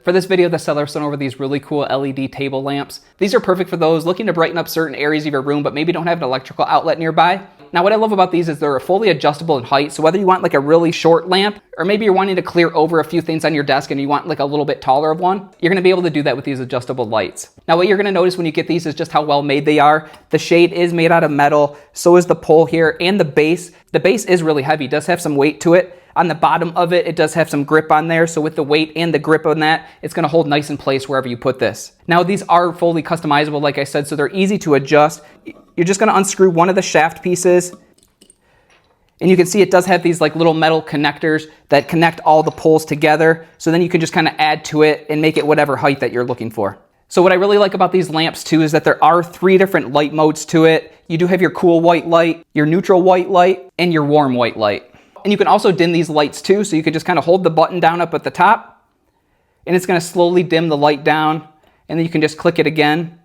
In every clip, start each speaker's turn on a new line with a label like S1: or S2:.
S1: For this video, the seller sent over these really cool LED table lamps. These are perfect for those looking to brighten up certain areas of your room, but maybe don't have an electrical outlet nearby. Now, what I love about these is they're fully adjustable in height. So whether you want like a really short lamp, or maybe you're wanting to clear over a few things on your desk and you want like a little bit taller of one, you're gonna be able to do that with these adjustable lights. Now, what you're gonna notice when you get these is just how well made they are. The shade is made out of metal, so is the pole here, and the base. The base is really heavy, it does have some weight to it. On the bottom of it, it does have some grip on there. So with the weight and the grip on that, it's gonna hold nice in place wherever you put this. Now, these are fully customizable, like I said, so they're easy to adjust. You're just gonna unscrew one of the shaft pieces, and you can see it does have these like little metal connectors that connect all the poles together. So then you can just kind of add to it and make it whatever height that you're looking for. So what I really like about these lamps too is that there are 3 different light modes to it. You do have your cool white light, your neutral white light, and your warm white light. And you can also dim these lights too, so you can just kind of hold the button down up at the top, and it's gonna slowly dim the light down, and then you can just click it again,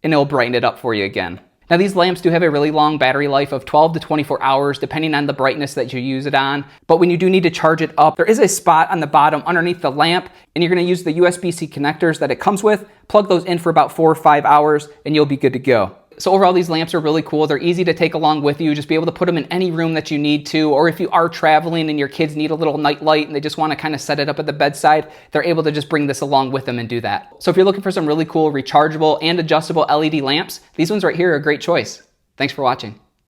S1: and it'll brighten it up for you again. Now, these lamps do have a really long battery life of 12 to 24 hours, depending on the brightness that you use it on. But when you do need to charge it up, there is a spot on the bottom underneath the lamp, and you're gonna use the USB-C connectors that it comes with, plug those in for about 4 or 5 hours, and you'll be good to go. So overall, these lamps are really cool. They're easy to take along with you. Just be able to put them in any room that you need to, or if you are traveling and your kids need a little night light and they just want to kind of set it up at the bedside, they're able to just bring this along with them and do that. So if you're looking for some really cool rechargeable and adjustable LED lamps, these ones right here are a great choice. Thanks for watching.